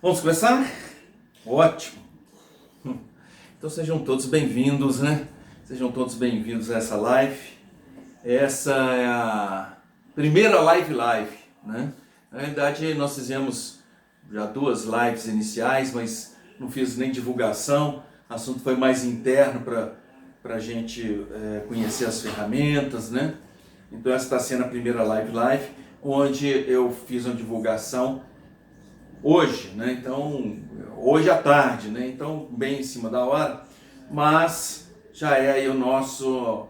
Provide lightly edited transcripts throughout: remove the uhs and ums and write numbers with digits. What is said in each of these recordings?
Vamos começar? Ótimo! Então sejam todos bem-vindos, né? Sejam todos bem-vindos a essa live. Essa é a primeira live, né? Na realidade nós fizemos já duas lives iniciais, mas não fiz nem divulgação. O assunto foi mais interno para a gente conhecer as ferramentas, né? Então essa está sendo a primeira live, onde eu fiz uma divulgação hoje, né? Então, hoje à tarde, né? Então, bem em cima da hora, mas já é aí o nosso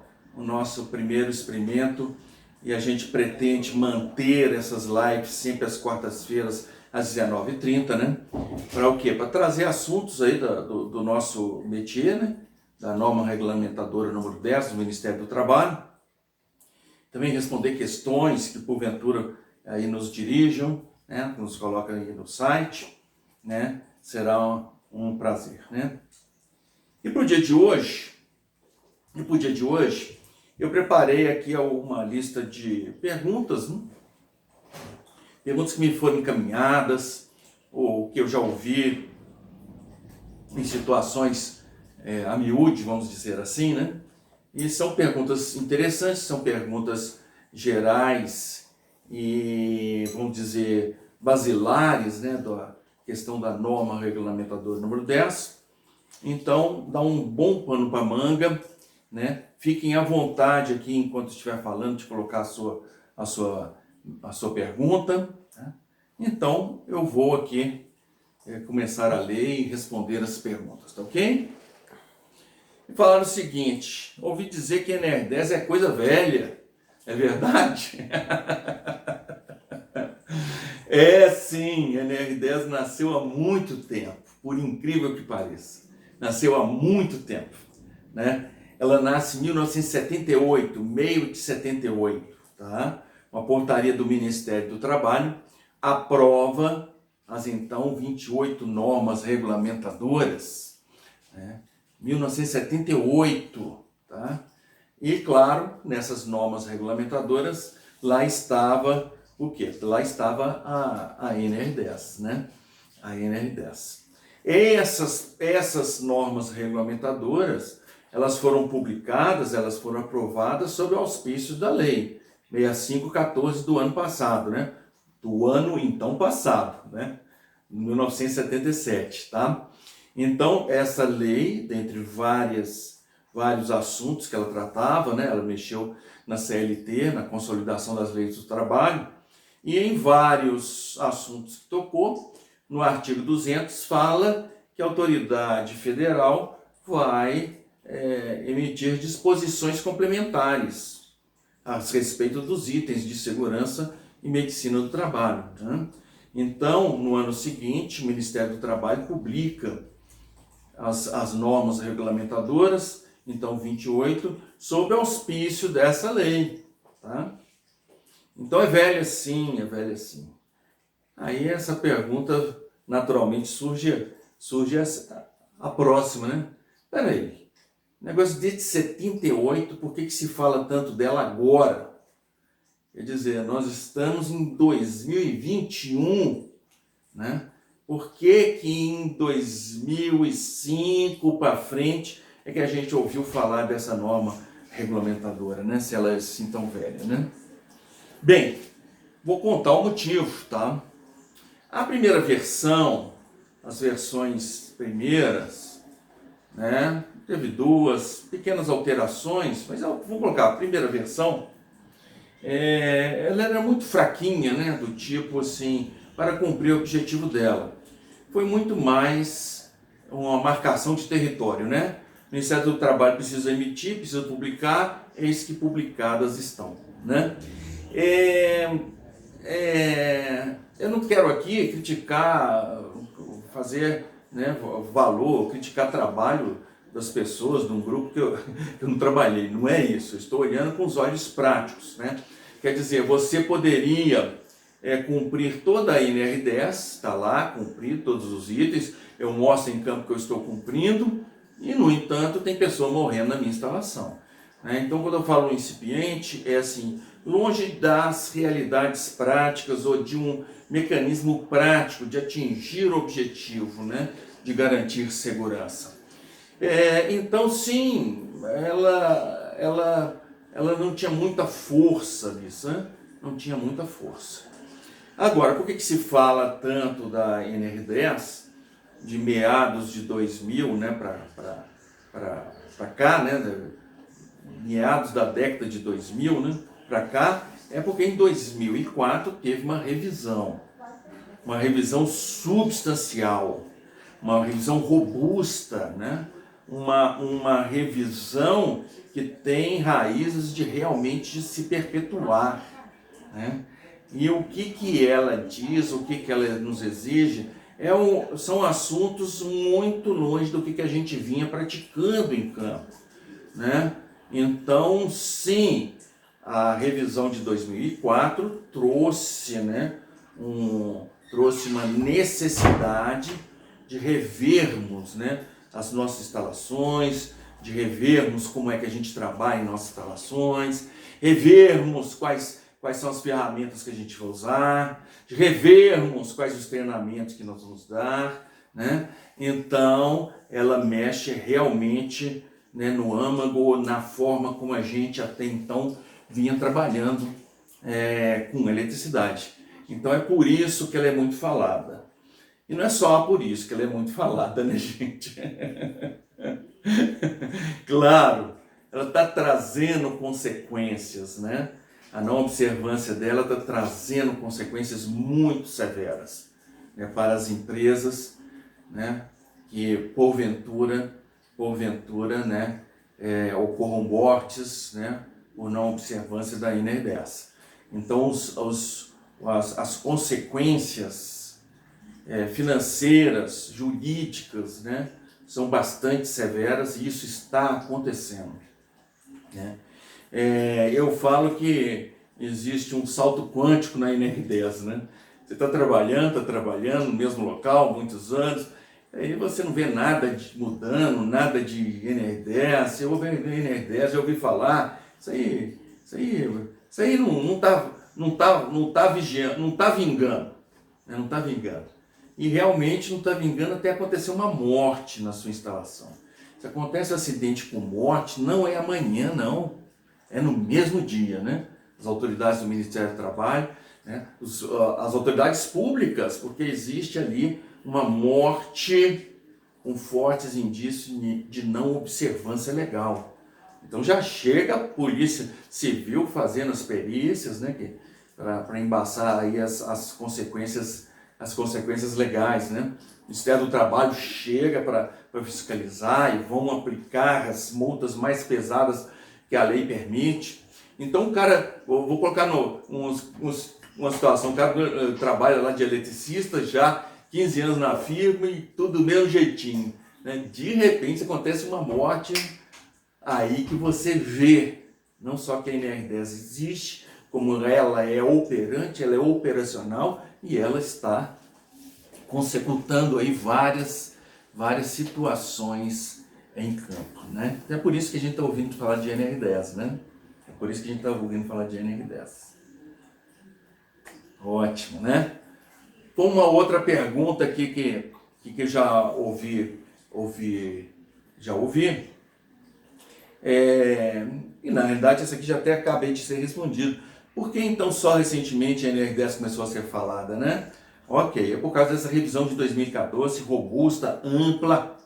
primeiro experimento e a gente pretende manter essas lives sempre às quartas-feiras às 19h30, né? Para o quê? Para trazer assuntos aí do nosso métier, né? Da norma regulamentadora número 10 do Ministério do Trabalho. Também responder questões que porventura aí nos dirijam, né, nos coloca aí no site, né, será um prazer, né. E para o dia de hoje, eu preparei aqui uma lista de perguntas, né, perguntas que me foram encaminhadas, ou que eu já ouvi em situações a miúde, vamos dizer assim, né, e são perguntas interessantes, são perguntas gerais e, vamos dizer, basilares, né, da questão da norma regulamentadora número 10. Então, dá um bom pano para manga, né? Fiquem à vontade aqui, enquanto estiver falando, de colocar a sua pergunta. Tá? Então, eu vou aqui começar a ler e responder as perguntas, tá ok? E falaram o seguinte: ouvi dizer que NR10 é coisa velha. É verdade? É sim, NR10 nasceu há muito tempo, por incrível que pareça. Nasceu há muito tempo, né? Ela nasce em 1978, meio de 78, tá? Uma portaria do Ministério do Trabalho aprova as então 28 normas regulamentadoras, né? 1978, tá? E claro, nessas normas regulamentadoras, lá estava o quê? Lá estava a NR10, né? A NR10. Essas normas regulamentadoras, elas foram publicadas, elas foram aprovadas sob auspícios da lei 6514 do ano passado, né? Do ano então passado, né? 1977, tá? Então, essa lei, dentre vários assuntos que ela tratava, né? Ela mexeu na CLT, na consolidação das leis do trabalho, e em vários assuntos que tocou, no artigo 200, fala que a autoridade federal vai emitir disposições complementares a respeito dos itens de segurança e medicina do trabalho, né? Então, no ano seguinte, o Ministério do Trabalho publica as normas regulamentadoras, então 28, sob auspício dessa lei, tá? Então é velha sim, é velha sim. Aí essa pergunta naturalmente surge a próxima, né? Peraí, negócio desde 78, por que se fala tanto dela agora? Quer dizer, nós estamos em 2021, né? Por que em 2005 para frente é que a gente ouviu falar dessa norma regulamentadora, né? Se ela é assim tão velha, né? Bem, vou contar o motivo, tá? A primeira versão, as versões primeiras, né? Teve duas pequenas alterações, mas eu vou colocar a primeira versão. Ela era muito fraquinha, né? Do tipo assim, para cumprir o objetivo dela. Foi muito mais uma marcação de território, né? O Ministério do Trabalho precisa emitir, precisa publicar, eis que publicadas estão, né? Eu não quero aqui criticar, fazer, né, valor, criticar trabalho das pessoas de um grupo que eu não trabalhei, não é isso. Eu estou olhando com os olhos práticos, né? Quer dizer, você poderia cumprir toda a NR10, está lá, cumprir todos os itens, eu mostro em campo que eu estou cumprindo, e no entanto tem pessoa morrendo na minha instalação. né? Então, quando eu falo incipiente, é assim, longe das realidades práticas ou de um mecanismo prático de atingir o objetivo, né? De garantir segurança. Então, sim, ela não tinha muita força nisso, né? Não tinha muita força. Agora, por que se fala tanto da NR10 de meados de 2000, né, para cá, né, meados da década de 2000, né, para cá? É porque em 2004 teve uma revisão substancial, uma revisão robusta, né? Uma revisão que tem raízes de realmente se perpetuar, né? E o que ela diz, o que ela nos exige, são assuntos muito longe do que a gente vinha praticando em campo, né? Então, sim, a revisão de 2004 trouxe, né, trouxe uma necessidade de revermos, né, as nossas instalações, de revermos como é que a gente trabalha em nossas instalações, revermos quais são as ferramentas que a gente vai usar, de revermos quais os treinamentos que nós vamos dar, né? Então, ela mexe realmente, né, no âmago, na forma como a gente até então vinha trabalhando com eletricidade. Então, é por isso que ela é muito falada. E não é só por isso que ela é muito falada, né, gente? Claro, ela está trazendo consequências, né? A não observância dela está trazendo consequências muito severas, né, para as empresas, né, que porventura, né, ocorram mortes, né, por não observância da NR10. Então, as consequências financeiras, jurídicas, né, são bastante severas e isso está acontecendo, né? Eu falo que existe um salto quântico na NR10, né? Você está trabalhando no mesmo local, muitos anos, aí você não vê nada de mudando, nada de NR10, eu ouvi NR10, eu ouvi falar, isso aí não tá vigiando, não tá vingando, né? Não tá vingando. E realmente não está vingando até acontecer uma morte na sua instalação. Se acontece um acidente com morte, não é amanhã, não. É no mesmo dia, né? As autoridades do Ministério do Trabalho, né? As autoridades públicas, porque existe ali uma morte com fortes indícios de não observância legal. Então já chega a Polícia Civil fazendo as perícias, né, para embaçar aí as consequências legais, né? O Ministério do Trabalho chega para fiscalizar e vão aplicar as multas mais pesadas que a lei permite. Então o cara, vou colocar uma situação, o cara trabalha lá de eletricista já 15 anos na firma e tudo do mesmo jeitinho, né? De repente acontece uma morte, aí que você vê, não só que a NR10 existe, como ela é operante, ela é operacional e ela está consecutando aí várias situações em campo, né? É por isso que a gente está ouvindo falar de NR10, né? É por isso que a gente está ouvindo falar de NR10. Ótimo, né? Uma outra pergunta aqui que eu já ouvi, e na realidade essa aqui já até acabei de ser respondido. Por que então só recentemente a NR10 começou a ser falada, né? Ok, é por causa dessa revisão de 2014, robusta, ampla,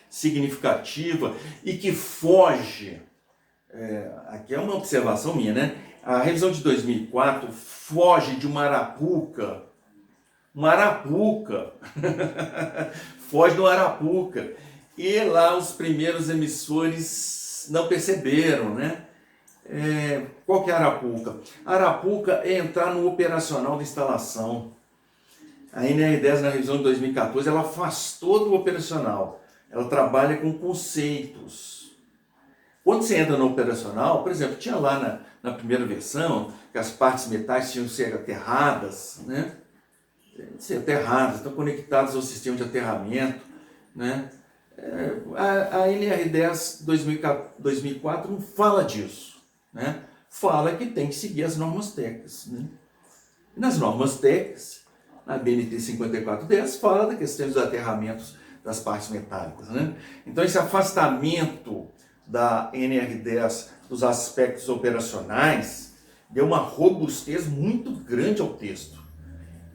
significativa e que foge, aqui é uma observação minha, né? A revisão de 2004 foge de uma arapuca, foge do arapuca, e lá os primeiros emissores não perceberam, né? Qual que é a arapuca? A arapuca é entrar no operacional da instalação. A NR10 na revisão de 2014, ela afastou do operacional, ela trabalha com conceitos. Quando você entra no operacional, por exemplo, tinha lá na primeira versão que as partes metais tinham que ser aterradas, né? Ser aterradas, estão conectadas ao sistema de aterramento, né? A NR10 2004 não fala disso, né? Fala que tem que seguir as normas técnicas, né? Nas normas técnicas, na BNT 5410, fala da questão dos aterramentos das partes metálicas, né? Então esse afastamento da NR10 dos aspectos operacionais deu uma robustez muito grande ao texto.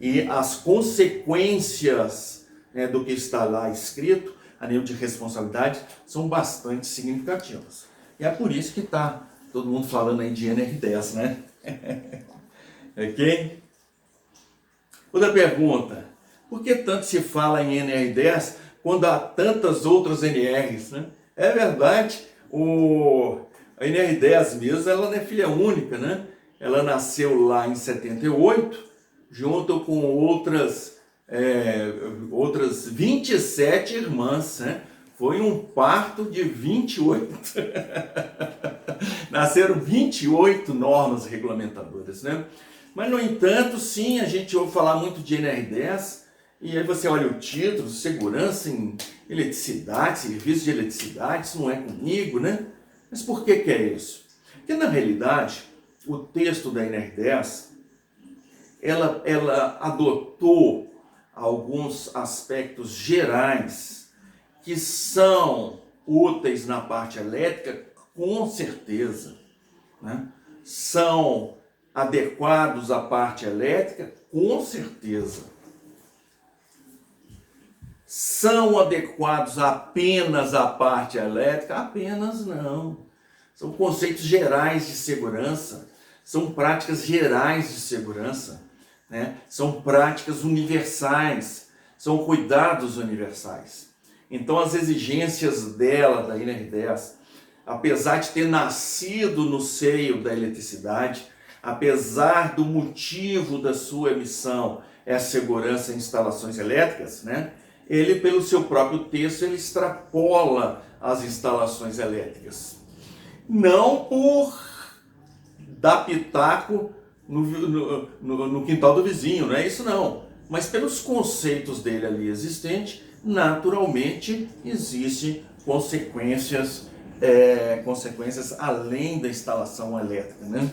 E as consequências, né, do que está lá escrito, a nível de responsabilidade, são bastante significativas. E é por isso que está todo mundo falando aí de NR10, né? Ok? Outra pergunta. Por que tanto se fala em NR10 quando há tantas outras NRs, né? É verdade, a NR10 mesmo, ela não é filha única, né? Ela nasceu lá em 78, junto com outras 27 irmãs, né? Foi um parto de 28. Nasceram 28 normas regulamentadoras, né? Mas, no entanto, sim, a gente ouve falar muito de NR10, e aí você olha o título, segurança em eletricidade, serviço de eletricidade, isso não é comigo, né? Mas por que é isso? Porque, na realidade, o texto da NR10, ela adotou alguns aspectos gerais que são úteis na parte elétrica, com certeza, né? São adequados à parte elétrica, com certeza. São adequados apenas à parte elétrica? Apenas não. São conceitos gerais de segurança, são práticas gerais de segurança, né? São práticas universais, são cuidados universais. Então as exigências dela, da NR10, apesar de ter nascido no seio da eletricidade, apesar do motivo da sua emissão é a segurança em instalações elétricas, né? Ele, pelo seu próprio texto, ele extrapola as instalações elétricas. Não por dar pitaco no quintal do vizinho, não é isso não. Mas pelos conceitos dele ali existentes, naturalmente existem consequências além da instalação elétrica, né?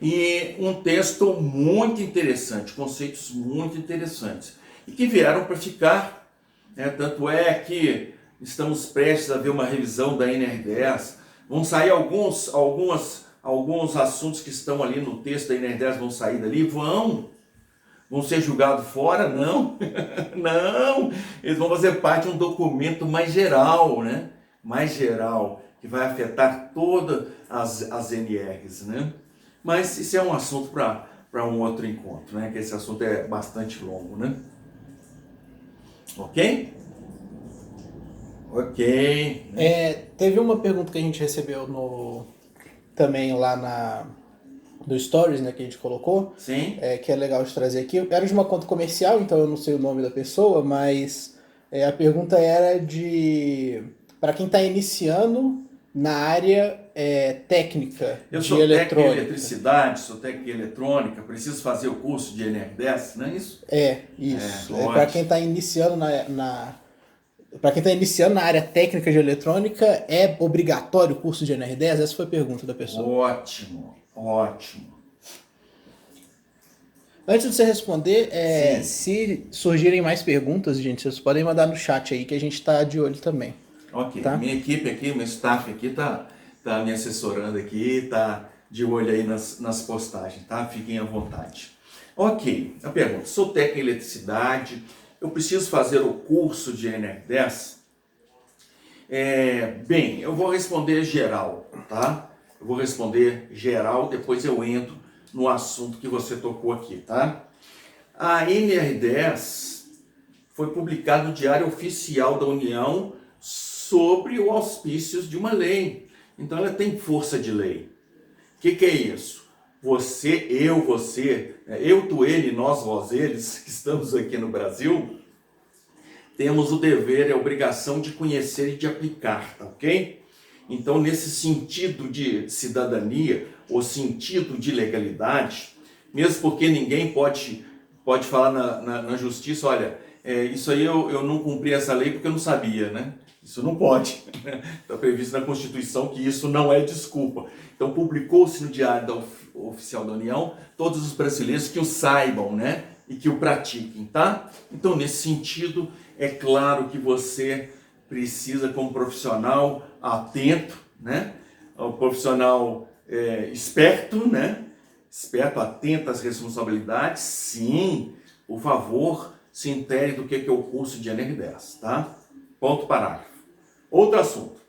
E um texto muito interessante, conceitos muito interessantes, e que vieram para ficar, né? Tanto é que estamos prestes a ver uma revisão da NR10, vão sair alguns assuntos que estão ali no texto da NR10, vão sair dali, vão ser julgados fora? Não, não, eles vão fazer parte de um documento mais geral, né? Mais geral, que vai afetar todas as NRs, né? Mas isso é um assunto para um outro encontro, né? Que esse assunto é bastante longo, né? Ok? Ok. Teve uma pergunta que a gente recebeu também lá do Stories, né, que a gente colocou. Sim. Que é legal de trazer aqui. Era de uma conta comercial, então eu não sei o nome da pessoa, mas a pergunta era para quem está iniciando na área técnica Eu de sou técnico em eletrônica. eletricidade, sou técnico em eletrônica, preciso fazer o curso de NR10, não é isso? Isso. Ótimo. Para quem está iniciando para quem está iniciando na área técnica de eletrônica, é obrigatório o curso de NR10? Essa foi a pergunta da pessoa. Ótimo, ótimo. Antes de você responder, se surgirem mais perguntas, gente, vocês podem mandar no chat aí que a gente está de olho também. Ok, tá? Minha equipe aqui, meu staff aqui tá me assessorando aqui, tá de olho aí nas postagens, tá? Fiquem à vontade. Ok, a pergunta, sou técnico em eletricidade, eu preciso fazer o curso de NR10? Bem, eu vou responder geral, tá? Eu vou responder geral, depois eu entro no assunto que você tocou aqui, tá? A NR10 foi publicado no Diário Oficial da União sobre os auspícios de uma lei. Então ela tem força de lei. O que é isso? Você, eu, tu, ele, nós, vós, eles, que estamos aqui no Brasil, temos o dever e a obrigação de conhecer e de aplicar, tá ok? Então, nesse sentido de cidadania, ou sentido de legalidade, mesmo porque ninguém pode pode falar na justiça, olha, isso aí eu não cumpri essa lei porque eu não sabia, né? Isso não pode. Está previsto na Constituição que isso não é desculpa. Então, publicou-se no Diário Oficial da União, todos os brasileiros que o saibam, né? E que o pratiquem, tá? Então, nesse sentido, é claro que você precisa, como profissional atento, né? Um profissional esperto, né? Esperto, atento às responsabilidades, sim, por favor, se intere do que é o curso de NR10, tá? Ponto parágrafo. Outro assunto.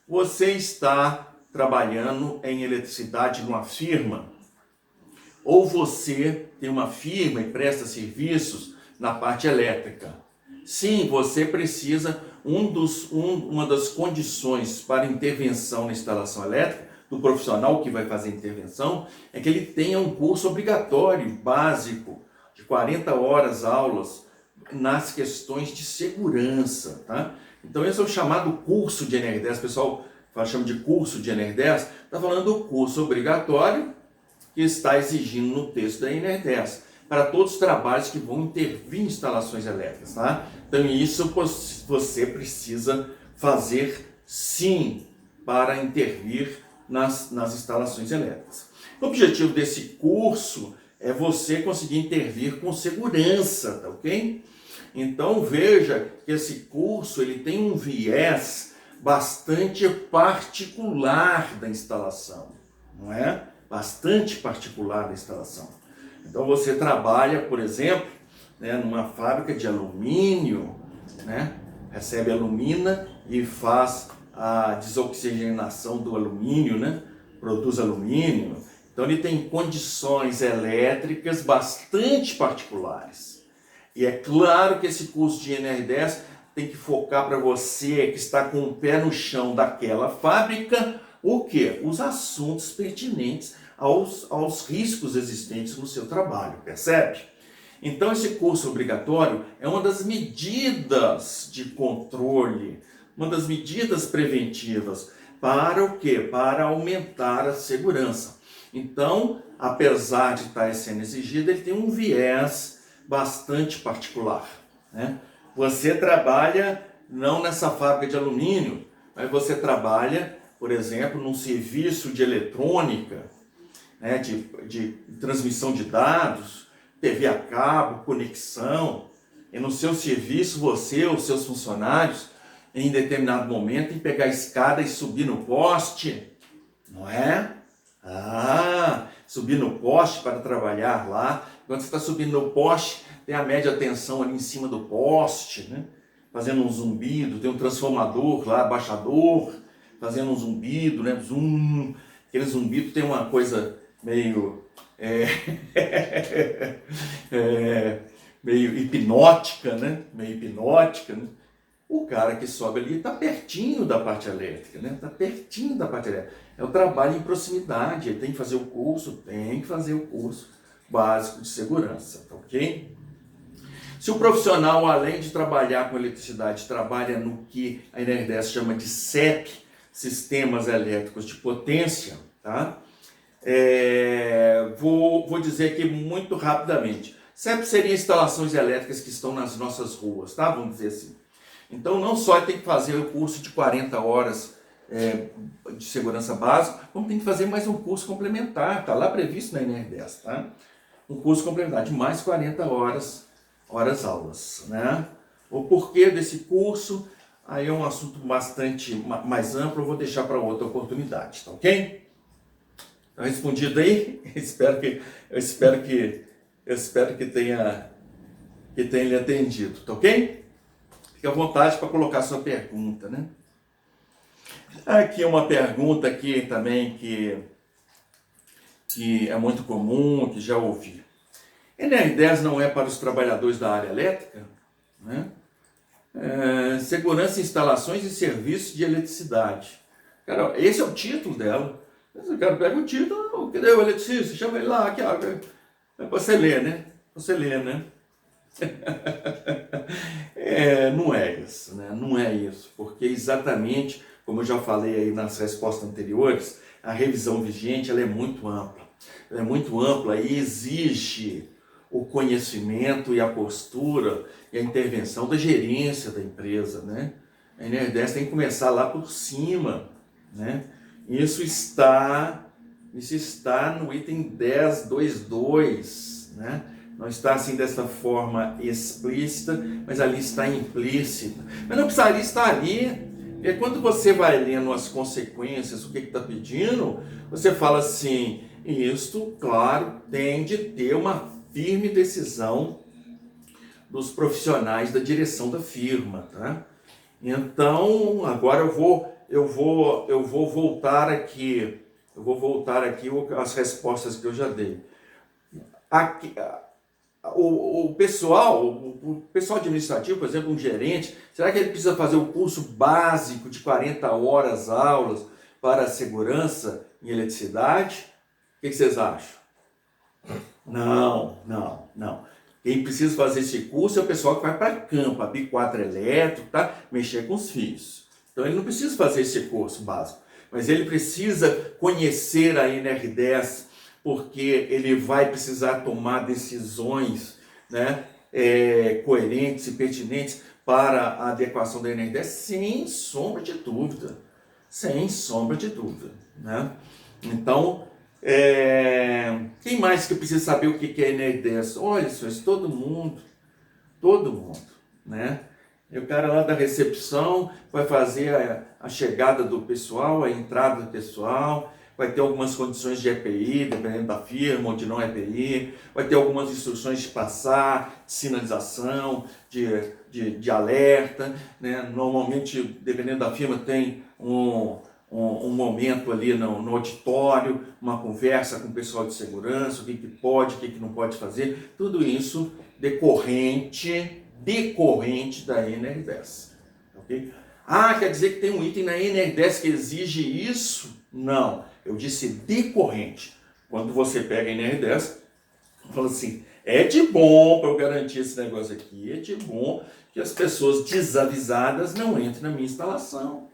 Você está trabalhando em eletricidade numa firma, ou você tem uma firma e presta serviços na parte elétrica. Sim, você precisa, uma das condições para intervenção na instalação elétrica, do profissional que vai fazer a intervenção, é que ele tenha um curso obrigatório, básico, de 40 horas aulas, nas questões de segurança, tá? Então esse é o chamado curso de NR10, o pessoal chama de curso de NR10, está falando do curso obrigatório que está exigindo no texto da NR10, para todos os trabalhos que vão intervir em instalações elétricas, tá? Então isso você precisa fazer sim para intervir nas instalações elétricas. O objetivo desse curso é você conseguir intervir com segurança, tá ok? Então veja que esse curso ele tem um viés bastante particular da instalação, não é? Bastante particular da instalação. Então você trabalha, por exemplo, né, numa fábrica de alumínio, né? Recebe alumina e faz a desoxigenação do alumínio, né? Produz alumínio. Então ele tem condições elétricas bastante particulares. E é claro que esse curso de NR10 tem que focar para você que está com o pé no chão daquela fábrica, o quê? Os assuntos pertinentes aos riscos existentes no seu trabalho, percebe? Então esse curso obrigatório é uma das medidas de controle, uma das medidas preventivas para o quê? Para aumentar a segurança. Então, apesar de estar sendo exigido, ele tem um viés bastante particular, né? Você trabalha não nessa fábrica de alumínio, mas você trabalha, por exemplo, num serviço de eletrônica, né, de transmissão de dados, TV a cabo, conexão, e no seu serviço você ou seus funcionários, em determinado momento, em pegar a escada e subir no poste, não é? Subir no poste para trabalhar lá. Quando você está subindo no poste, tem a média tensão ali em cima do poste, né? Fazendo um zumbido, tem um transformador lá, abaixador, fazendo um zumbido, né? Zum. Aquele zumbido tem uma coisa meio meio hipnótica, né? Meio hipnótica, né? O cara que sobe ali está pertinho da parte elétrica, né? Está pertinho da parte elétrica. É o trabalho em proximidade, ele tem que fazer o curso, básico de segurança, tá ok? Se o profissional, além de trabalhar com eletricidade, trabalha no que a NR10 chama de SEP, Sistemas Elétricos de Potência, tá? Vou dizer aqui muito rapidamente. SEP seria instalações elétricas que estão nas nossas ruas, tá? Vamos dizer assim. Então, não só tem que fazer o curso de 40 horas de segurança básica, como tem que fazer mais um curso complementar, está lá previsto na NR10, tá? Um curso complementar de mais 40 horas aulas, né? O porquê desse curso, aí é um assunto bastante mais amplo, eu vou deixar para outra oportunidade, tá ok? Tá respondido aí? Eu espero que tenha lhe atendido, tá ok? Fique à vontade para colocar sua pergunta, né? Aqui uma pergunta aqui também que é muito comum, que já ouvi. NR10 não é para os trabalhadores da área elétrica, né? Segurança em instalações e serviços de eletricidade. Cara, esse é o título dela. O cara pega o título, cadê o eletricista? Chama ele lá, aqui, ó. É para você ler, né? Você ler, né? Não é isso, né? Não é isso, porque exatamente, como eu já falei aí nas respostas anteriores, a revisão vigente ela é muito ampla. Ela é muito ampla e exige o conhecimento e a postura e a intervenção da gerência da empresa, né? A NR10 tem que começar lá por cima, né? Isso está no item 10.2.2, né? Não está assim dessa forma explícita, mas ali está implícita. Mas não precisaria estar ali, porque quando você vai lendo as consequências, o que está pedindo, você fala assim, isto, claro, tem de ter uma firme decisão dos profissionais da direção da firma, tá? Então, agora eu vou voltar aqui, as respostas que eu já dei. Aqui, o pessoal administrativo, por exemplo, um gerente, será que ele precisa fazer o curso básico de 40 horas aulas para segurança em eletricidade? O que vocês acham? Não. Quem precisa fazer esse curso é o pessoal que vai para campo, abrir quadro elétrico, tá? Mexer com os fios. Então ele não precisa fazer esse curso básico, mas ele precisa conhecer a NR10, porque ele vai precisar tomar decisões, né, coerentes e pertinentes para a adequação da NR10, sem sombra de dúvida. Né? Então, quem mais que precisa saber o que é NR10? Olha, senhores, todo mundo, né? E o cara lá da recepção vai fazer a chegada do pessoal, a entrada do pessoal, vai ter algumas condições de EPI, dependendo da firma, ou de não EPI, vai ter algumas instruções de passar, de sinalização, de alerta, né? Normalmente, dependendo da firma, tem um momento ali no auditório, uma conversa com o pessoal de segurança, o que pode, o que não pode fazer, tudo isso decorrente da NR10. Okay? Quer dizer que tem um item na NR10 que exige isso? Não, eu disse decorrente. Quando você pega a NR10, fala assim, é de bom para eu garantir esse negócio aqui, é de bom que as pessoas desavisadas não entrem na minha instalação.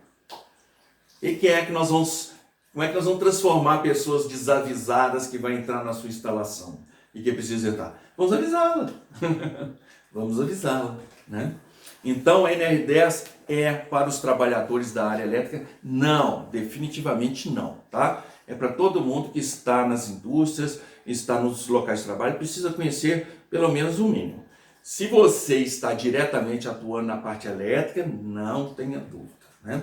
E como é que nós vamos transformar pessoas desavisadas que vão entrar na sua instalação e que precisam entrar? Vamos avisá-la. Vamos avisá-la, né? Então, a NR10 é para os trabalhadores da área elétrica? Não, definitivamente não, tá? É para todo mundo que está nas indústrias, está nos locais de trabalho, precisa conhecer pelo menos o mínimo. Se você está diretamente atuando na parte elétrica, não tenha dúvida, né?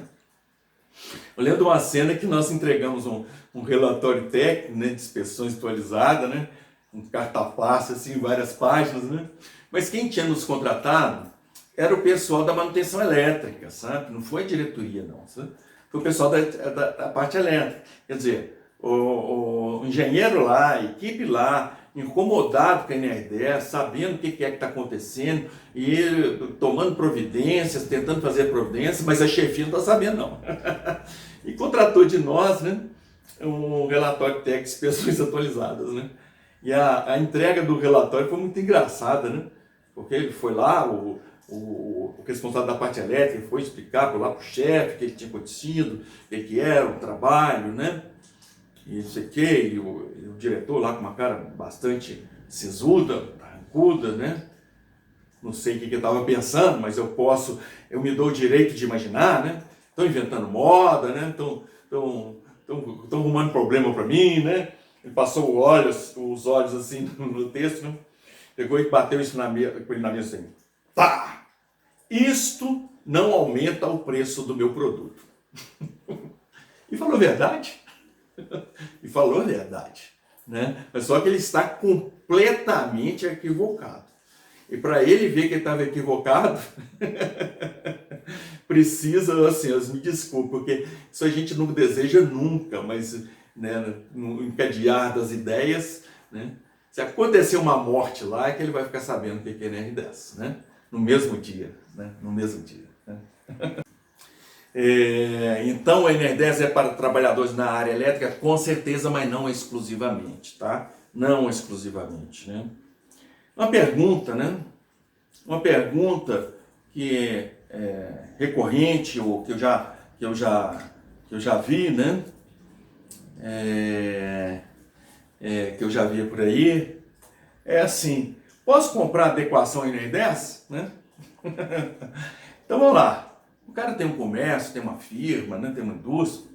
Eu lembro de uma cena que nós entregamos um relatório técnico, né, de inspeção atualizada, né, um carta-pasta, assim, várias páginas, né? Mas quem tinha nos contratado era o pessoal da manutenção elétrica, sabe? Não foi a diretoria, não, sabe? Foi o pessoal da parte elétrica. Quer dizer, o engenheiro lá, a equipe lá, incomodado com a NR10, sabendo o que é que está acontecendo e tomando providências, tentando fazer providências, mas a chefia não está sabendo, não. E contratou de nós, né, um relatório técnico de inspeções atualizadas, né? E a entrega do relatório foi muito engraçada, né? Porque ele foi lá, o responsável da parte elétrica foi explicar lá para o chefe o que tinha acontecido, o que era o trabalho, né? E não sei o que, e o diretor lá com uma cara bastante sisuda, arrancuda, né? Não sei o que eu estava pensando, mas eu me dou o direito de imaginar, né? Estão inventando moda, né? Estão arrumando problema para mim, né? Ele passou os olhos assim no texto, né? Pegou e bateu isso com ele na mesa assim. Pá! Isto não aumenta o preço do meu produto. E falou a verdade. Né? Mas só que ele está completamente equivocado. E para ele ver que ele estava equivocado, precisa, assim, me desculpe, porque isso a gente não deseja nunca, mas, né, no encadear das ideias, né? Se acontecer uma morte lá, é que ele vai ficar sabendo o que é NR10, né? No mesmo dia, né? Né? Então, a NR10 é para trabalhadores na área elétrica, com certeza, mas não exclusivamente, tá? Não exclusivamente, né? Uma pergunta, né? Uma pergunta que é recorrente, ou que eu já vi, né? Que eu já vi por aí, é assim, Posso comprar adequação NR10? Né? Então vamos lá. O cara tem um comércio, tem uma firma, né? Tem uma indústria.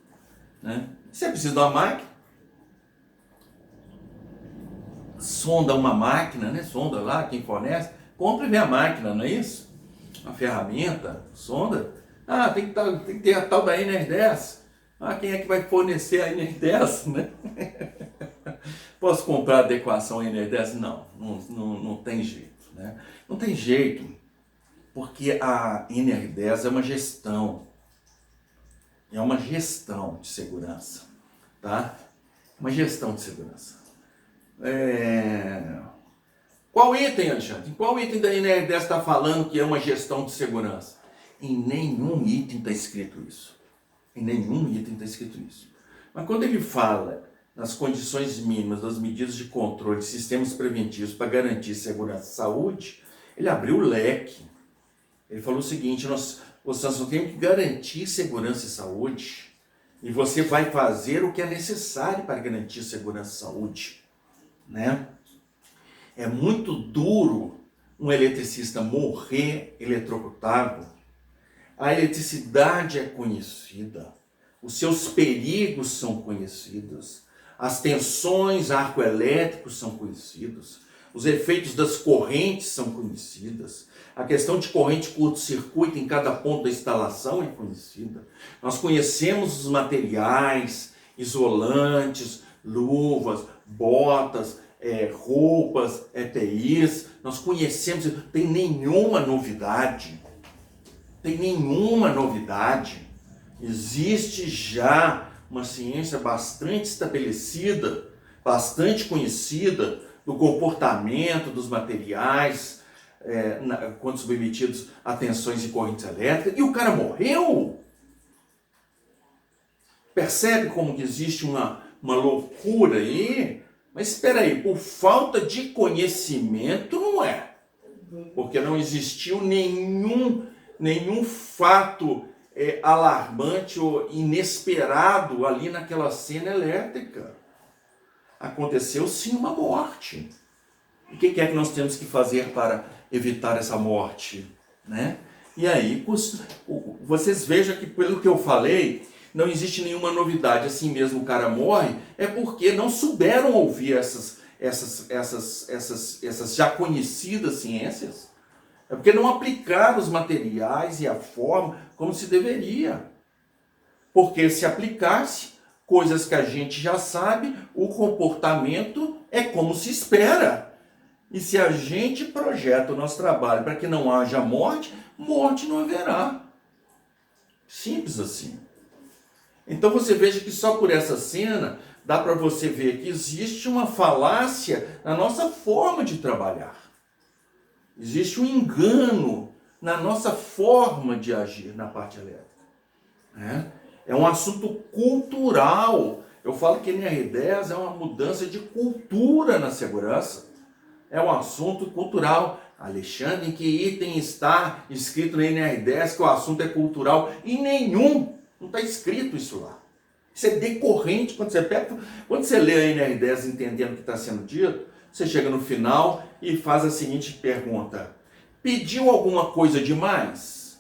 Né? Você precisa de uma máquina. Sonda uma máquina, né? Sonda lá quem fornece. Compra e vê a máquina, não é isso? Uma ferramenta, sonda. Ah, tem que ter a tal da NR10. Ah, quem é que vai fornecer a NR10, né? Posso comprar adequação NR10? Não tem jeito, né? Não tem jeito, porque a NR10 é uma gestão de segurança, tá? Uma gestão de segurança. Qual item, Alexandre? Em qual item da NR10 está falando que é uma gestão de segurança? Em nenhum item está escrito isso. Em nenhum item está escrito isso. Mas quando ele fala nas condições mínimas das medidas de controle de sistemas preventivos para garantir segurança e saúde, ele abriu o leque. Ele falou o seguinte: vocês não têm que garantir segurança e saúde, e você vai fazer o que é necessário para garantir segurança e saúde, né? É muito duro um eletricista morrer eletrocutado. A eletricidade é conhecida, os seus perigos são conhecidos, as tensões arcoelétricos são conhecidos, os efeitos das correntes são conhecidas, a questão de corrente curto-circuito em cada ponto da instalação é conhecida. Nós conhecemos os materiais, isolantes, luvas, botas, roupas, EPIs, nós conhecemos, não tem nenhuma novidade. Existe já uma ciência bastante estabelecida, bastante conhecida do comportamento dos materiais quando submetidos a tensões e correntes elétricas, e o cara morreu. Percebe como que existe uma loucura aí? Mas espera aí, por falta de conhecimento não é. Porque não existiu nenhum fato alarmante ou inesperado ali naquela cena elétrica. Aconteceu sim uma morte. E o que é que nós temos que fazer para evitar essa morte? Né? E aí, vocês vejam que pelo que eu falei, não existe nenhuma novidade. Assim mesmo o cara morre, é porque não souberam ouvir essas já conhecidas ciências. É porque não aplicaram os materiais e a forma como se deveria. Porque se aplicasse coisas que a gente já sabe, o comportamento é como se espera. E se a gente projeta o nosso trabalho para que não haja morte, morte não haverá. Simples assim. Então você veja que só por essa cena dá para você ver que existe uma falácia na nossa forma de trabalhar. Existe um engano na nossa forma de agir na parte elétrica. É um assunto cultural. Eu falo que NR10 é uma mudança de cultura na segurança. É um assunto cultural. Alexandre, em que item está escrito na NR10 que o assunto é cultural? Em nenhum. Não está escrito isso lá. Isso é decorrente. Quando você lê a NR10 entendendo o que está sendo dito, você chega no final e faz a seguinte pergunta: pediu alguma coisa demais?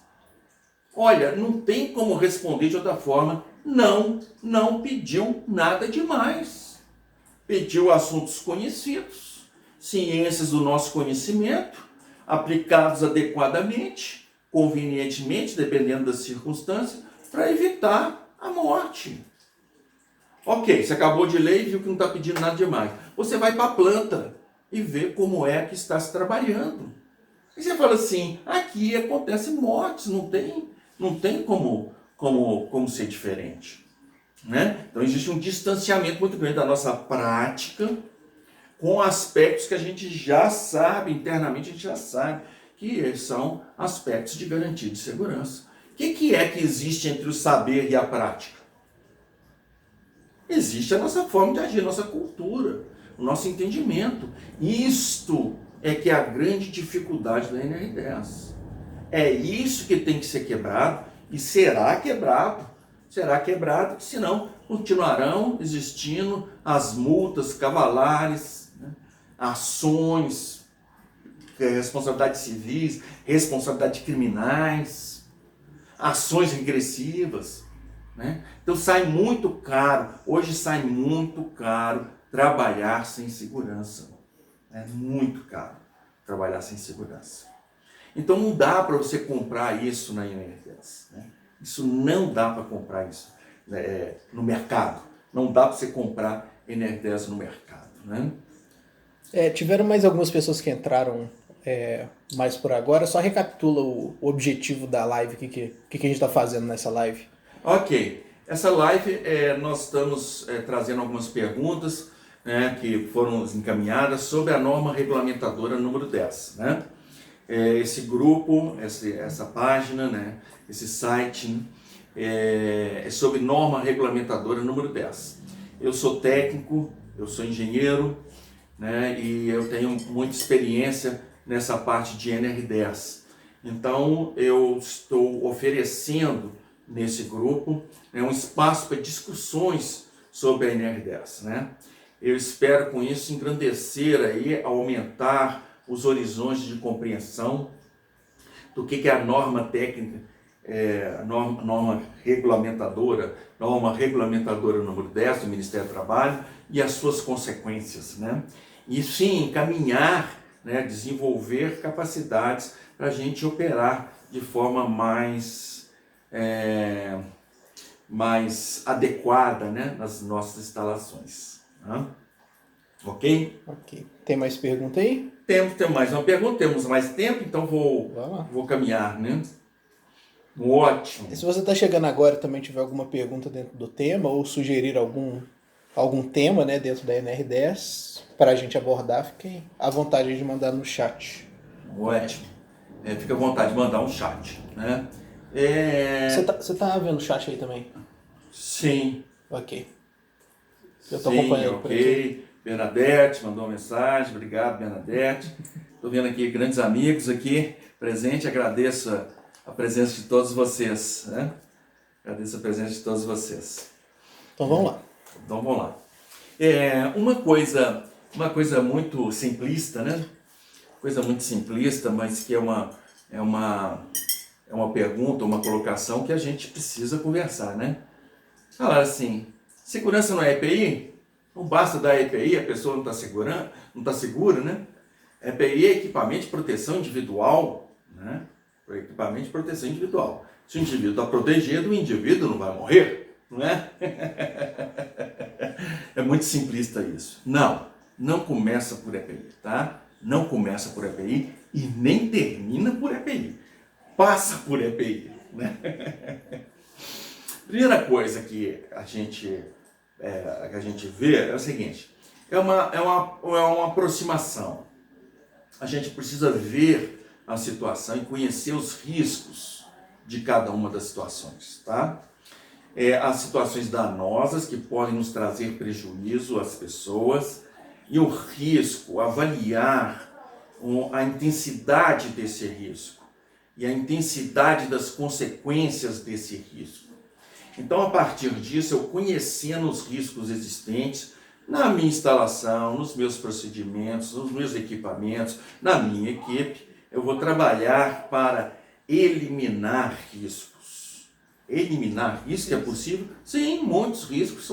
Olha, não tem como responder de outra forma. Não pediu nada demais. Pediu assuntos conhecidos, ciências do nosso conhecimento, aplicados adequadamente, convenientemente, dependendo das circunstâncias, para evitar a morte. Ok, você acabou de ler e viu que não está pedindo nada demais. Você vai para a planta e vê como é que está se trabalhando. E você fala assim: aqui acontecem mortes, não tem como ser diferente. Né? Então existe um distanciamento muito grande da nossa prática com aspectos que a gente já sabe, internamente a gente já sabe, que são aspectos de garantia de segurança. O que é que existe entre o saber e a prática? Existe a nossa forma de agir, a nossa cultura, o nosso entendimento. Isto é que é a grande dificuldade da NR10. É isso que tem que ser quebrado e será quebrado. Será quebrado, senão continuarão existindo as multas cavalares, né? Ações responsabilidades civis, responsabilidades criminais, ações regressivas, né? Então sai muito caro, hoje sai muito caro trabalhar sem segurança. É muito caro trabalhar sem segurança. Então não dá para você comprar isso na INR10, né? Isso não dá para comprar isso no mercado. Não dá para você comprar INR10 no mercado, né? Tiveram mais algumas pessoas que entraram mais por agora. Só recapitula o objetivo da live, o que a gente está fazendo nessa live. Ok, essa live nós estamos trazendo algumas perguntas, né, que foram encaminhadas sobre a norma regulamentadora número 10, né? Esse grupo, essa página, né, esse site é sobre norma regulamentadora número 10. Eu sou técnico, eu sou engenheiro, né, e eu tenho muita experiência nessa parte de NR10. Então eu estou oferecendo nesse grupo um espaço para discussões sobre a NR10, né? Eu espero com isso engrandecer aí, aumentar os horizontes de compreensão do que é a norma técnica, norma regulamentadora número 10 do Ministério do Trabalho e as suas consequências, né? E sim, encaminhar, né, desenvolver capacidades para a gente operar de forma mais adequada, né, nas nossas instalações. Né? Ok? Ok. Tem mais pergunta aí? Temos mais uma pergunta, temos mais tempo, então vou caminhar, né? Ótimo. E se você está chegando agora e também tiver alguma pergunta dentro do tema ou sugerir algum tema, né, dentro da NR10 para a gente abordar, fiquem à vontade de mandar no chat. Ótimo. Fica à vontade de mandar um chat, né? Você tá vendo o chat aí também? Sim. Ok. Eu estou acompanhando por aqui. Bernadette mandou uma mensagem, obrigado, Bernadette. Estou vendo aqui grandes amigos aqui presentes, agradeço a presença de todos vocês, né? Agradeço a presença de todos vocês. Então vamos lá. Então vamos lá. Uma coisa muito simplista, né? Coisa muito simplista, mas que é uma pergunta, uma colocação que a gente precisa conversar, né? Falar assim, segurança não é EPI? Não basta dar EPI, a pessoa não está segura, né? EPI é equipamento de proteção individual, né? Equipamento de proteção individual. Se o indivíduo está protegido, o indivíduo não vai morrer, não é? É muito simplista isso. Não começa por EPI, tá? Não começa por EPI e nem termina por EPI. Passa por EPI, né? Primeira coisa que a gente vê é o seguinte, é uma aproximação. A gente precisa ver a situação e conhecer os riscos de cada uma das situações, tá? As situações danosas que podem nos trazer prejuízo às pessoas e o risco, avaliar a intensidade desse risco e a intensidade das consequências desse risco. Então, a partir disso, eu conhecendo os riscos existentes na minha instalação, nos meus procedimentos, nos meus equipamentos, na minha equipe, eu vou trabalhar para eliminar riscos. Eliminar riscos é possível? Sim, muitos riscos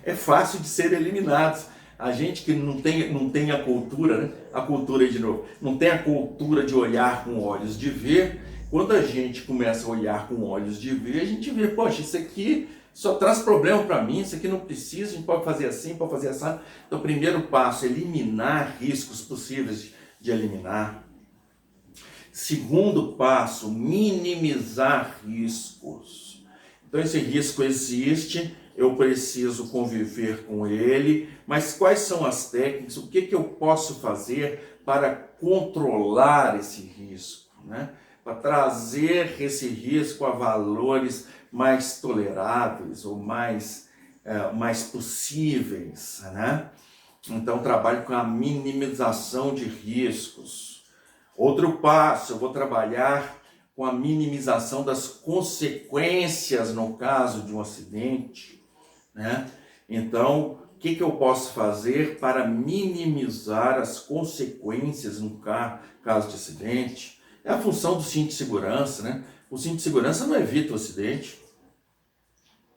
é fácil de ser eliminados. A gente que não tem a cultura, né? A cultura aí de novo, não tem a cultura de olhar com olhos de ver. Quando a gente começa a olhar com olhos de ver, a gente vê, poxa, isso aqui só traz problema para mim, isso aqui não precisa, a gente pode fazer assim, pode fazer assim. Então, o primeiro passo é eliminar riscos possíveis de eliminar. Segundo passo, minimizar riscos. Então, esse risco existe, eu preciso conviver com ele, mas quais são as técnicas, o que eu posso fazer para controlar esse risco, né? Para trazer esse risco a valores mais toleráveis ou mais possíveis, né? Então, trabalho com a minimização de riscos. Outro passo, eu vou trabalhar com a minimização das consequências no caso de um acidente, né? Então, O que eu posso fazer para minimizar as consequências no caso de acidente? É a função do cinto de segurança, né? O cinto de segurança não evita o acidente.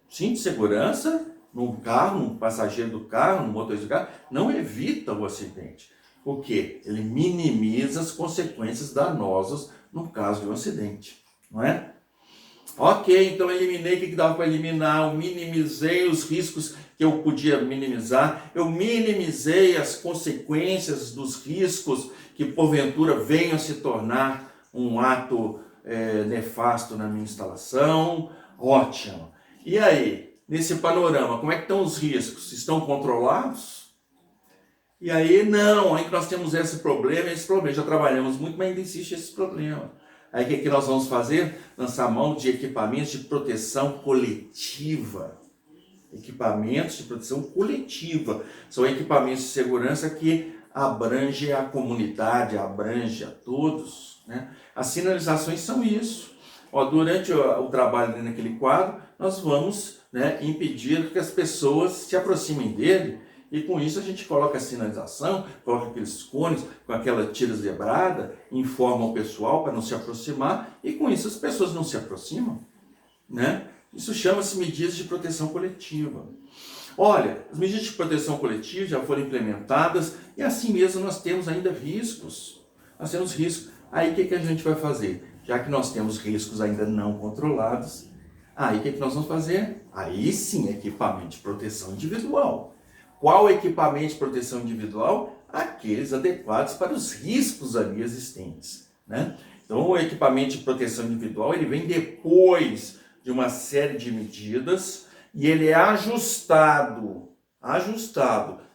O cinto de segurança no carro, no passageiro do carro, no motorista do carro, não evita o acidente. O quê? Ele minimiza as consequências danosas no caso de um acidente, não é? Ok, então eliminei o que dava para eliminar, eu minimizei os riscos que eu podia minimizar, eu minimizei as consequências dos riscos que porventura venham a se tornar um ato nefasto na minha instalação. Ótimo. E aí, nesse panorama, como é que estão os riscos? Estão controlados? E aí, não, aí que nós temos esse problema, já trabalhamos muito, mas ainda existe esse problema. Aí o que nós vamos fazer? Lançar mão de equipamentos de proteção coletiva. Equipamentos de proteção coletiva. São equipamentos de segurança que abrangem a comunidade, abrange a todos, né? As sinalizações são isso. Durante o trabalho naquele quadro, nós vamos, né, impedir que as pessoas se aproximem dele. E com isso a gente coloca a sinalização, coloca aqueles cones com aquela tira zebrada, informa o pessoal para não se aproximar, e com isso as pessoas não se aproximam, né? Isso chama-se medidas de proteção coletiva. Olha, as medidas de proteção coletiva já foram implementadas e assim mesmo nós temos ainda riscos. Nós temos riscos. Aí o que a gente vai fazer? Já que nós temos riscos ainda não controlados, aí o que nós vamos fazer? Aí sim, equipamento de proteção individual. Qual equipamento de proteção individual? Aqueles adequados para os riscos ali existentes, né? Então, o equipamento de proteção individual, ele vem depois de uma série de medidas e ele é ajustado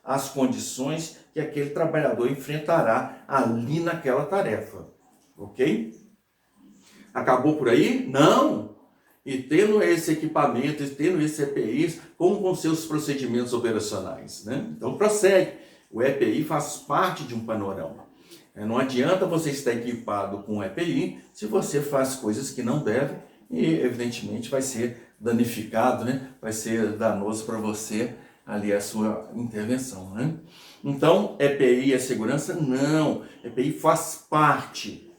às condições que aquele trabalhador enfrentará ali naquela tarefa, ok? Acabou por aí? Não! E tendo esse equipamento, e tendo esses EPIs, como com seus procedimentos operacionais, né? Então prossegue. O EPI faz parte de um panorama. Não adianta você estar equipado com o EPI se você faz coisas que não deve e, evidentemente, vai ser danificado, né? Vai ser danoso para você ali a sua intervenção, né? Então, EPI é segurança? Não. EPI faz parte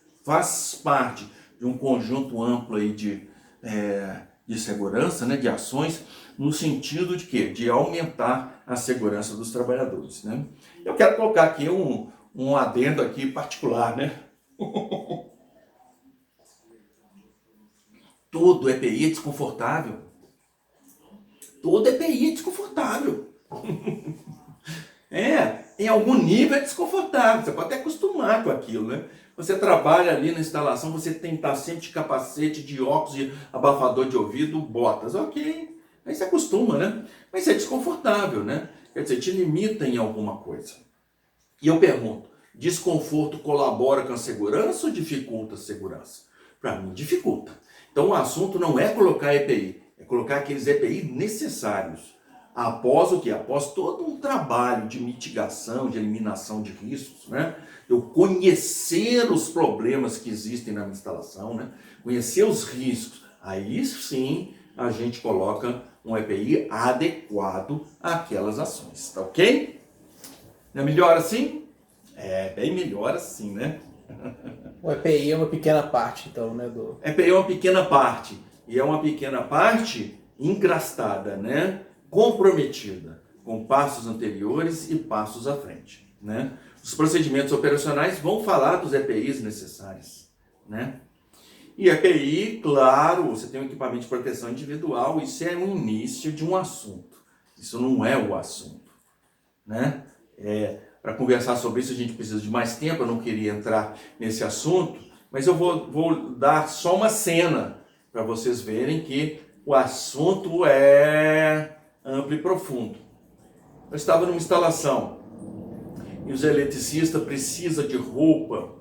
de um conjunto amplo aí de segurança, né, de ações, no sentido de quê? De aumentar a segurança dos trabalhadores, né? Eu quero colocar aqui um adendo aqui particular, né? Todo EPI é desconfortável. Todo EPI é desconfortável. Em algum nível é desconfortável, você pode até acostumar com aquilo, né? Você trabalha ali na instalação, você tem que estar sempre de capacete, de óculos, de abafador de ouvido, botas, ok. Aí você acostuma, né? Mas é desconfortável, né? Quer dizer, te limita em alguma coisa. E eu pergunto, desconforto colabora com a segurança ou dificulta a segurança? Para mim, dificulta. Então o assunto não é colocar EPI, é colocar aqueles EPI necessários. Após o quê? Após todo um trabalho de mitigação, de eliminação de riscos, né? Eu conhecer os problemas que existem na minha instalação, né? Conhecer os riscos. Aí sim a gente coloca um EPI adequado àquelas ações, tá ok? Não é melhor assim? É bem melhor assim, né? O EPI é uma pequena parte, então, né? EPI é uma pequena parte. E é uma pequena parte encrastada, né? Comprometida com passos anteriores e passos à frente, né? Os procedimentos operacionais vão falar dos EPIs necessários, né? E EPI, claro, você tem um equipamento de proteção individual, isso é o início de um assunto. Isso não é o assunto, né? Para conversar sobre isso a gente precisa de mais tempo, eu não queria entrar nesse assunto, mas eu vou dar só uma cena para vocês verem que o assunto é amplo e profundo. Eu estava numa instalação e os eletricistas precisam de roupa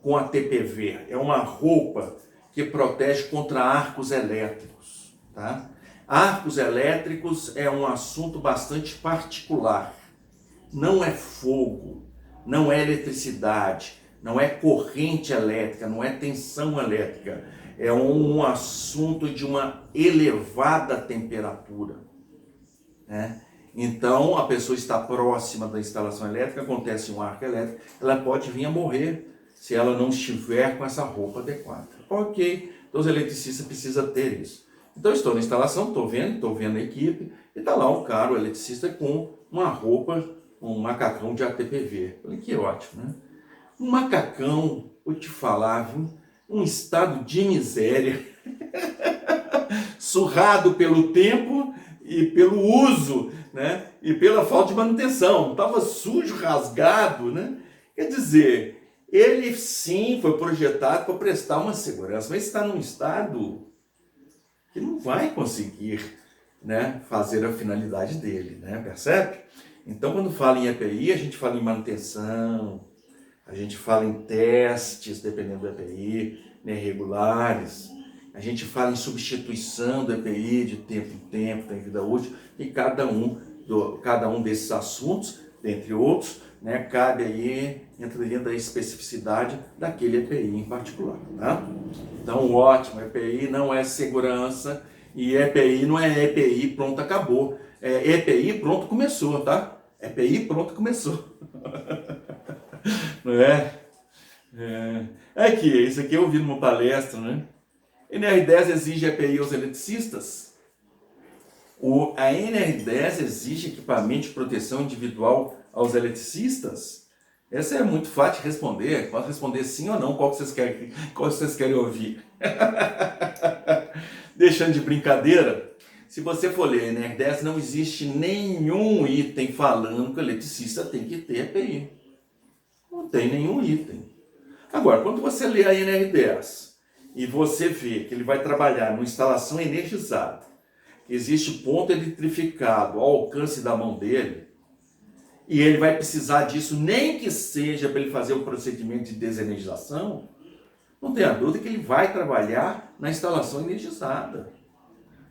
com a TPV. É uma roupa que protege contra arcos elétricos, tá? Arcos elétricos é um assunto bastante particular. Não é fogo, não é eletricidade, não é corrente elétrica, não é tensão elétrica. É um assunto de uma elevada temperatura, né? Então, a pessoa está próxima da instalação elétrica, acontece um arco elétrico, ela pode vir a morrer se ela não estiver com essa roupa adequada. Ok, então os eletricistas precisam ter isso. Então, estou na instalação, estou vendo a equipe, e está lá o cara, o eletricista, com uma roupa, um macacão de ATPV. Falei, que ótimo, né? Um macacão, vou te falar, viu? Um estado de miséria, surrado pelo tempo e pelo uso, né? E pela falta de manutenção. Estava sujo, rasgado, né? Quer dizer, ele sim foi projetado para prestar uma segurança, mas está num estado que não vai conseguir, né, fazer a finalidade dele, né? Percebe? Então, quando fala em EPI, a gente fala em manutenção, a gente fala em testes, dependendo do EPI, né, regulares. A gente fala em substituição do EPI de tempo em tempo, tem vida útil, e cada um desses assuntos, dentre outros, né, cabe aí, entra dentro da especificidade daquele EPI em particular. Tá? Então, ótimo, EPI não é segurança, e EPI não é EPI pronto, acabou. É EPI pronto, começou, tá? EPI pronto, começou. Não é? Aqui, isso aqui eu vi numa palestra, né? NR10 exige EPI aos eletricistas? A NR10 exige equipamento de proteção individual aos eletricistas? Essa é muito fácil de responder. Pode responder sim ou não, qual vocês querem ouvir. Deixando de brincadeira, se você for ler a NR10, não existe nenhum item falando que o eletricista tem que ter EPI. Não tem nenhum item. Agora, quando você lê a NR10 e você vê que ele vai trabalhar numa instalação energizada, existe ponto eletrificado ao alcance da mão dele, e ele vai precisar disso, nem que seja para ele fazer o procedimento de desenergização, não tenha dúvida que ele vai trabalhar na instalação energizada.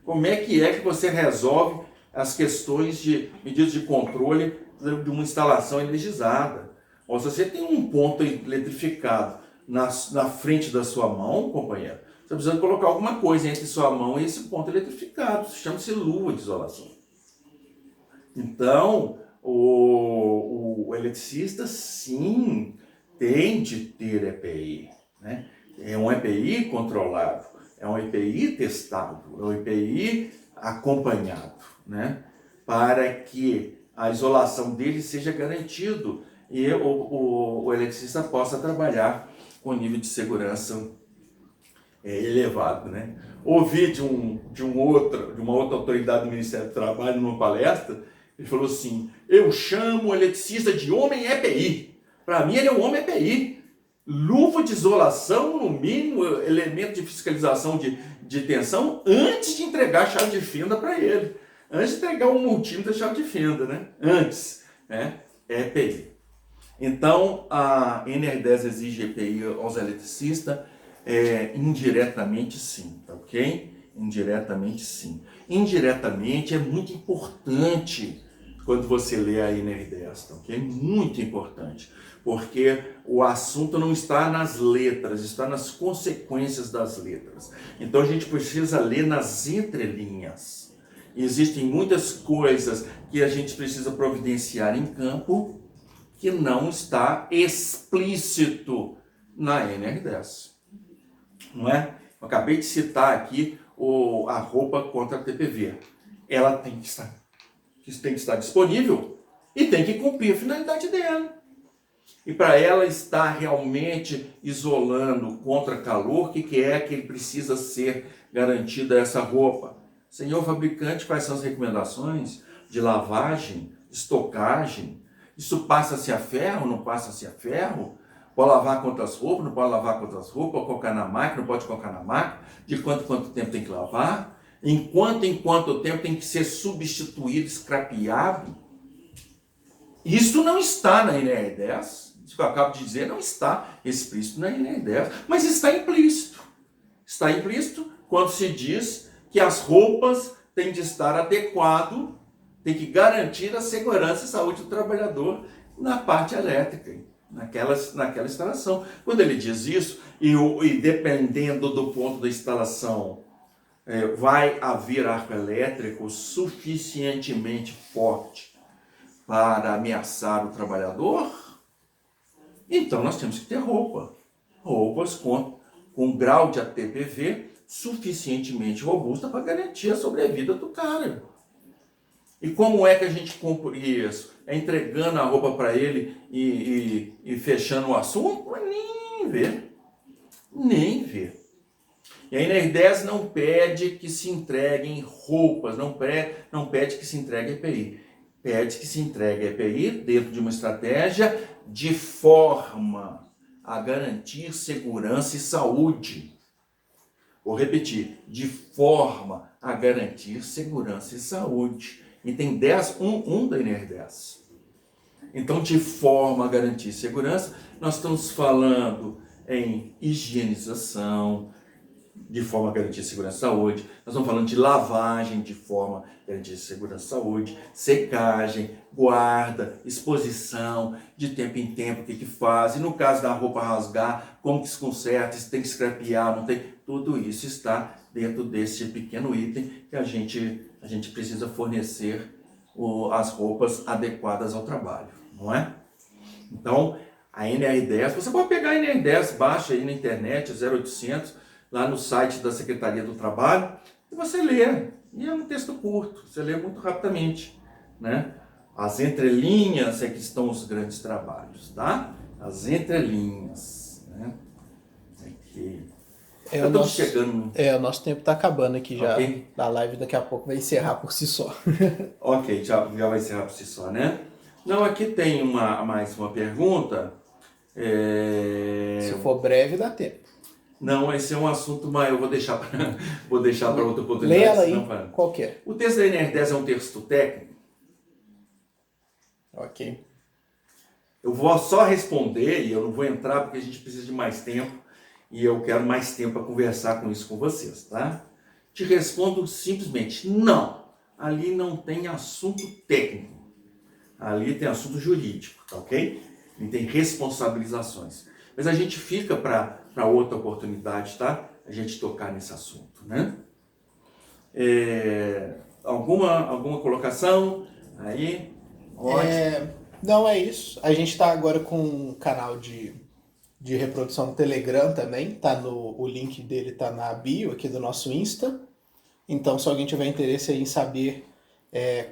Como é que você resolve as questões de medidas de controle de uma instalação energizada? Ou se você tem um ponto eletrificado na frente da sua mão, companheiro, você precisa colocar alguma coisa entre sua mão e esse ponto eletrificado. Isso chama-se luva de isolação. Então, o eletricista, sim, tem de ter EPI. Né? É um EPI controlado, é um EPI testado, é um EPI acompanhado, né? Para que a isolação dele seja garantido e o eletricista possa trabalhar com nível de segurança elevado, né? Ouvi de uma outra autoridade do Ministério do Trabalho numa palestra, ele falou assim: eu chamo o eletricista de homem EPI. Para mim ele é um homem EPI. Luva de isolação, no mínimo, elemento de fiscalização de tensão, antes de entregar a chave de fenda para ele. Antes de entregar um multímetro da chave de fenda, né? Antes, né? EPI. Então, a NR10 exige EPI aos eletricistas? Indiretamente sim, tá ok? Indiretamente sim. Indiretamente é muito importante quando você lê a NR10, tá ok? Muito importante, porque o assunto não está nas letras, está nas consequências das letras. Então a gente precisa ler nas entrelinhas. Existem muitas coisas que a gente precisa providenciar em campo que não está explícito na NR10. Não é? Eu acabei de citar aqui a roupa contra a TPV. Ela tem que estar disponível e tem que cumprir a finalidade dela. E para ela estar realmente isolando contra calor, o que é que ele precisa ser garantida essa roupa? Senhor fabricante, quais são as recomendações de lavagem, estocagem? Isso passa-se a ferro, não passa-se a ferro? Pode lavar quantas roupas, não pode lavar quantas roupas, pode colocar na máquina, não pode colocar na máquina, de quanto tempo tem que lavar, em quanto tempo tem que ser substituído, scrapeado. Isso não está na NR10, isso que eu acabo de dizer não está explícito na NR10, mas está implícito. Está implícito quando se diz que as roupas têm de estar adequado, tem que garantir a segurança e saúde do trabalhador na parte elétrica, naquela instalação. Quando ele diz isso, e dependendo do ponto da instalação, vai haver arco elétrico suficientemente forte para ameaçar o trabalhador? Então nós temos que ter roupas com grau de ATPV suficientemente robusta para garantir a sobrevida do cara. E como é que a gente cumpre isso? É entregando a roupa para ele e fechando o assunto? Nem ver. Nem ver. E a NR10 não pede que se entreguem roupas, não pede que se entregue EPI. Pede que se entregue EPI dentro de uma estratégia de forma a garantir segurança e saúde. Vou repetir, de forma a garantir segurança e saúde. Item 10, 1 da NR10. Então, de forma a garantir segurança, nós estamos falando em higienização, de forma a garantir segurança e saúde. Nós estamos falando de lavagem, de forma a garantir segurança e saúde, secagem, guarda, exposição, de tempo em tempo, o que faz. E no caso da roupa rasgar, como que se conserta, se tem que scrapear, não tem. Tudo isso está dentro desse pequeno item que a gente precisa fornecer as roupas adequadas ao trabalho, não é? Então, a NR10, você pode pegar a NR10, baixa aí na internet, 0800, lá no site da Secretaria do Trabalho, e você lê. E é um texto curto, você lê muito rapidamente, né? As entrelinhas é que estão os grandes trabalhos, tá? As entrelinhas, né? Aqui. O nosso tempo está acabando aqui já. Okay. Da live daqui a pouco vai encerrar por si só. Ok, já vai encerrar por si só, né? Não, aqui tem mais uma pergunta. Se for breve, dá tempo. Não, esse é um assunto maior, eu vou deixar para outra oportunidade. Lê ela aí, qual que é? O texto da NR10 é um texto técnico? Ok. Eu vou só responder e eu não vou entrar porque a gente precisa de mais tempo e eu quero mais tempo para conversar com isso com vocês, tá? Te respondo simplesmente, não. Ali não tem assunto técnico. Ali tem assunto jurídico, tá ok? E tem responsabilizações. Mas a gente fica para outra oportunidade, tá? A gente tocar nesse assunto, né? Alguma colocação aí? Não, é isso. A gente está agora com um canal de reprodução no Telegram também. O link dele está na bio aqui do nosso Insta. Então, se alguém tiver interesse aí em saber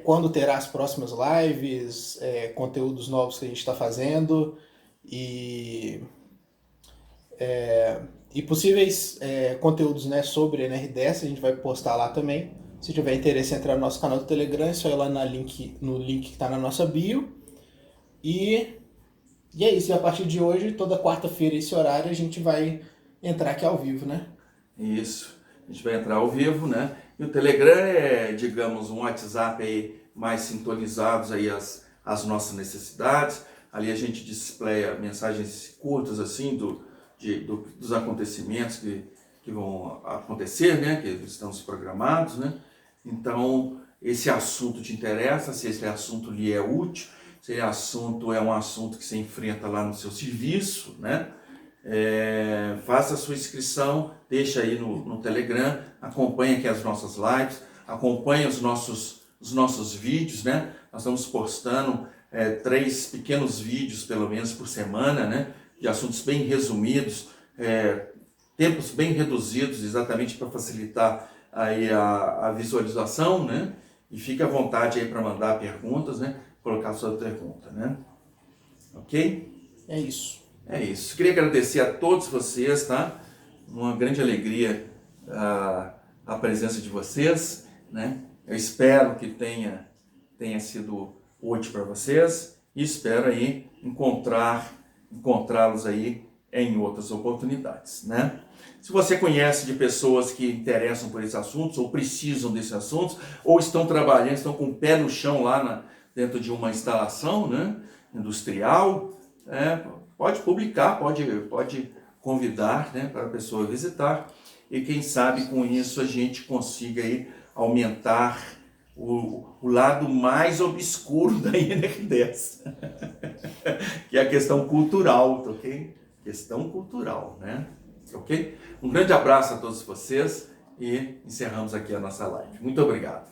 quando terá as próximas lives, conteúdos novos que a gente está fazendo e possíveis conteúdos, né, sobre NR10, a gente vai postar lá também. Se tiver interesse em entrar no nosso canal do Telegram, é só ir lá no link que está na nossa bio. E é isso. E a partir de hoje, toda quarta-feira, esse horário, a gente vai entrar aqui ao vivo, né? Isso. A gente vai entrar ao vivo, né? E o Telegram é, digamos, um WhatsApp aí mais sintonizados aí às nossas necessidades. Ali a gente displaya mensagens curtas assim dos acontecimentos que vão acontecer, né? Que estão programados, né? Então, esse assunto te interessa, se esse assunto lhe é útil, se esse assunto é um assunto que você enfrenta lá no seu serviço, né? Faça a sua inscrição, deixa aí no Telegram, acompanhe aqui as nossas lives, acompanhe os nossos vídeos, né? Nós estamos postando 3 pequenos vídeos, pelo menos, por semana, né? De assuntos bem resumidos, tempos bem reduzidos, exatamente para facilitar aí a visualização, né? E fique à vontade aí para mandar perguntas, né? Colocar a sua pergunta, né? Ok? É isso. É isso. Queria agradecer a todos vocês, tá? Uma grande alegria a presença de vocês, né? Eu espero que tenha sido útil para vocês e espero aí encontrá-los aí em outras oportunidades, né? Se você conhece de pessoas que interessam por esses assuntos ou precisam desses assuntos ou estão trabalhando, estão com o pé no chão lá dentro de uma instalação, né, industrial, pode publicar, pode convidar, né, para a pessoa visitar e quem sabe com isso a gente consiga aí aumentar o lado mais obscuro da NR10, que é a questão cultural, ok? Questão cultural, né? Ok? Um grande abraço a todos vocês e encerramos aqui a nossa live. Muito obrigado.